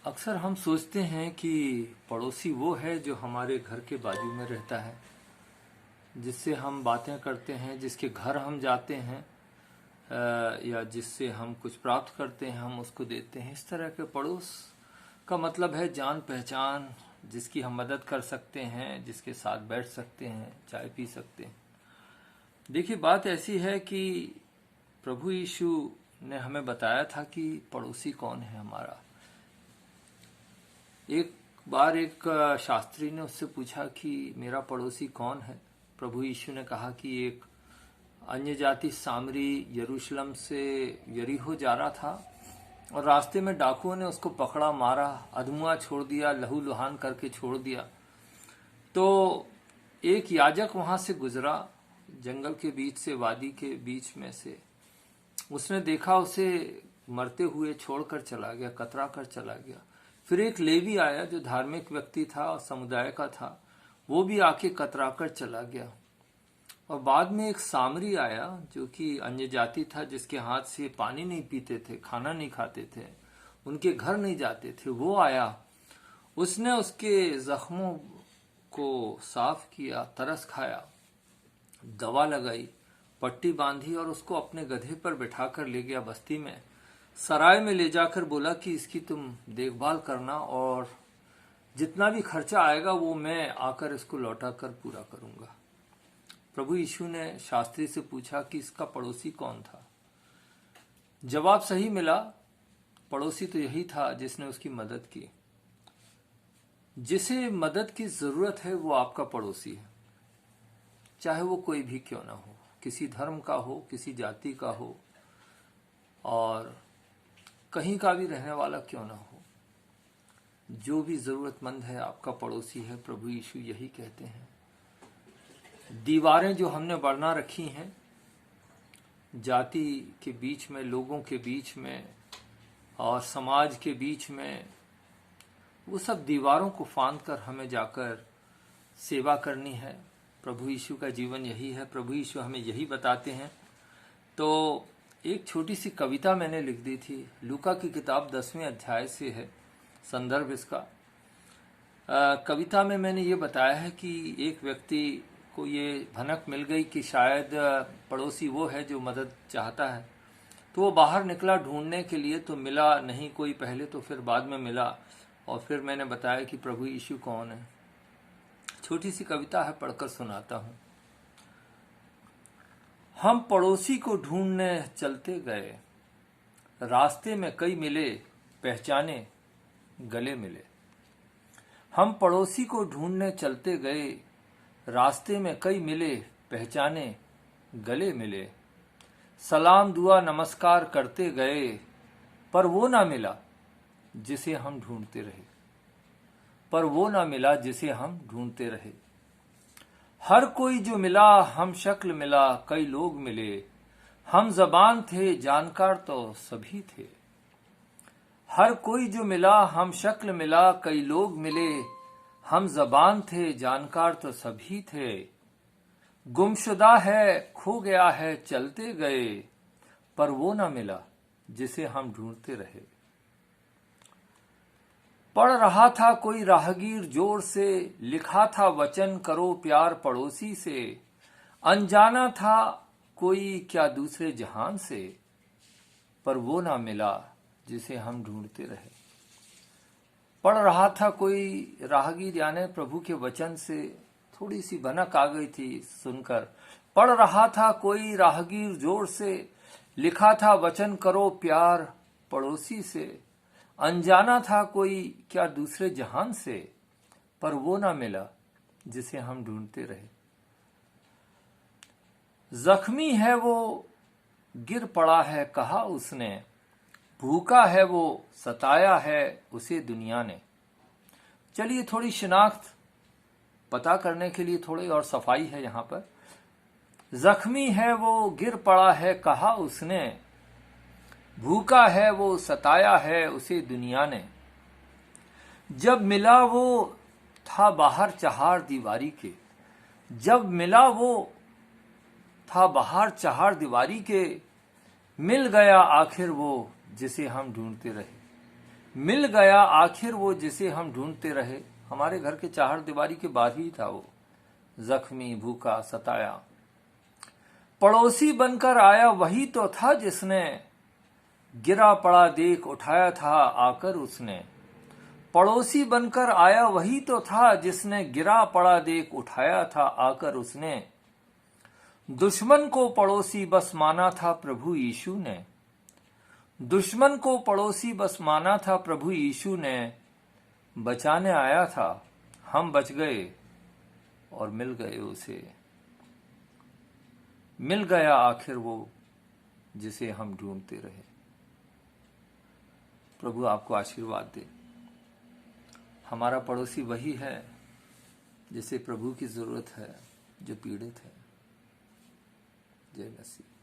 अक्सर हम सोचते हैं कि पड़ोसी वो है जो हमारे घर के बाजू में रहता है, जिससे हम बातें करते हैं, जिसके घर हम जाते हैं, या जिससे हम कुछ प्राप्त करते हैं हम उसको देते हैं। इस तरह के पड़ोस का मतलब है जान पहचान, जिसकी हम मदद कर सकते हैं, जिसके साथ बैठ सकते हैं, चाय पी सकते हैं। देखिए, बात ऐसी है कि प्रभु यीशु ने हमें बताया था कि पड़ोसी कौन है हमारा। एक बार एक शास्त्री ने उससे पूछा कि मेरा पड़ोसी कौन है। प्रभु यीशु ने कहा कि एक अन्य जाति सामरी यरूशलेम से यरीहो जा रहा था और रास्ते में डाकुओं ने उसको पकड़ा, मारा, अधमुआ छोड़ दिया, लहूलुहान करके छोड़ दिया। तो एक याजक वहां से गुजरा, जंगल के बीच से, वादी के बीच में से। उसने देखा, उसे मरते हुए छोड़कर चला गया, कतरा कर चला गया। फिर एक लेवी आया जो धार्मिक व्यक्ति था और समुदाय का था, वो भी आके कतरा कर चला गया। और बाद में एक सामरी आया जो कि अन्य जाति था, जिसके हाथ से पानी नहीं पीते थे, खाना नहीं खाते थे, उनके घर नहीं जाते थे। वो आया, उसने उसके जख्मों को साफ किया, तरस खाया, दवा लगाई, पट्टी बांधी और उसको अपने गधे पर बिठाकर ले गया बस्ती में। सराय में ले जाकर बोला कि इसकी तुम देखभाल करना और जितना भी खर्चा आएगा वो मैं आकर इसको लौटा कर पूरा करूंगा। प्रभु यीशु ने शास्त्री से पूछा कि इसका पड़ोसी कौन था। जवाब सही मिला, पड़ोसी तो यही था जिसने उसकी मदद की। जिसे मदद की जरूरत है वो आपका पड़ोसी है, चाहे वो कोई भी क्यों ना हो, किसी धर्म का हो, किसी जाति का हो, और कहीं का भी रहने वाला क्यों ना हो। जो भी जरूरतमंद है आपका पड़ोसी है। प्रभु यीशु यही कहते हैं। दीवारें जो हमने बना रखी हैं जाति के बीच में, लोगों के बीच में और समाज के बीच में, वो सब दीवारों को फांद कर हमें जाकर सेवा करनी है। प्रभु यीशु का जीवन यही है, प्रभु यीशु हमें यही बताते हैं। तो एक छोटी सी कविता मैंने लिख दी थी, लूका की किताब 10वें अध्याय से है संदर्भ इसका। कविता में मैंने ये बताया है कि एक व्यक्ति को ये भनक मिल गई कि शायद पड़ोसी वो है जो मदद चाहता है। तो वो बाहर निकला ढूंढने के लिए, तो मिला नहीं कोई पहले, तो फिर बाद में मिला और फिर मैंने बताया कि प्रभु यीशु कौन है। छोटी सी कविता है, पढ़कर सुनाता हूं। हम पड़ोसी को ढूंढने चलते गए, रास्ते में कई मिले, पहचाने गले मिले। हम पड़ोसी को ढूंढने चलते गए, रास्ते में कई मिले, पहचाने गले मिले। सलाम दुआ नमस्कार करते गए, पर वो ना मिला जिसे हम ढूंढते रहे, पर वो ना मिला जिसे हम ढूंढते रहे। हर कोई जो मिला हम शक्ल मिला, कई लोग मिले, हम जबान थे जानकार तो सभी थे। हर कोई जो मिला हम शक्ल मिला, कई लोग मिले, हम जबान थे जानकार तो सभी थे। गुमशुदा है खो गया है चलते गए, पर वो ना मिला जिसे हम ढूंढते रहे। पढ़ रहा था कोई राहगीर जोर से, लिखा था वचन करो प्यार पड़ोसी से। अनजाना था कोई क्या दूसरे जहान से, पर वो ना मिला जिसे हम ढूंढते रहे। पढ़ रहा था कोई राहगीर, यानी प्रभु के वचन से थोड़ी सी भनक आ गई थी सुनकर। पढ़ रहा था कोई राहगीर जोर से, लिखा था वचन करो प्यार पड़ोसी से। अनजाना था कोई क्या दूसरे जहान से, पर वो ना मिला जिसे हम ढूंढते रहे। जख्मी है वो गिर पड़ा है कहा उसने, भूखा है वो सताया है उसे दुनिया ने। चलिए, थोड़ी शिनाख्त पता करने के लिए थोड़ी और सफाई है यहाँ पर। जख्मी है वो गिर पड़ा है कहा उसने, भूखा है वो सताया है उसे दुनिया ने। जब मिला वो था बाहर चहार दीवारी के, जब मिला वो था बाहर चहार दीवारी के, मिल गया आखिर वो जिसे हम ढूंढते रहे। मिल गया आखिर वो जिसे हम ढूंढते रहे। हमारे घर के चार दीवारी के बाहर ही था वो, जख्मी, भूखा, सताया। पड़ोसी बनकर आया वही तो था जिसने गिरा पड़ा देख उठाया था आकर उसने। पड़ोसी बनकर आया वही तो था जिसने गिरा पड़ा देख उठाया था आकर उसने। दुश्मन को पड़ोसी बस माना था प्रभु यीशु ने। दुश्मन को पड़ोसी बस माना था प्रभु यीशु ने। बचाने आया था, हम बच गए और मिल गए उसे। मिल गया आखिर वो जिसे हम ढूंढते रहे। प्रभु आपको आशीर्वाद दे। हमारा पड़ोसी वही है जिसे प्रभु की जरूरत है, जो पीड़ित है। जय मसीह।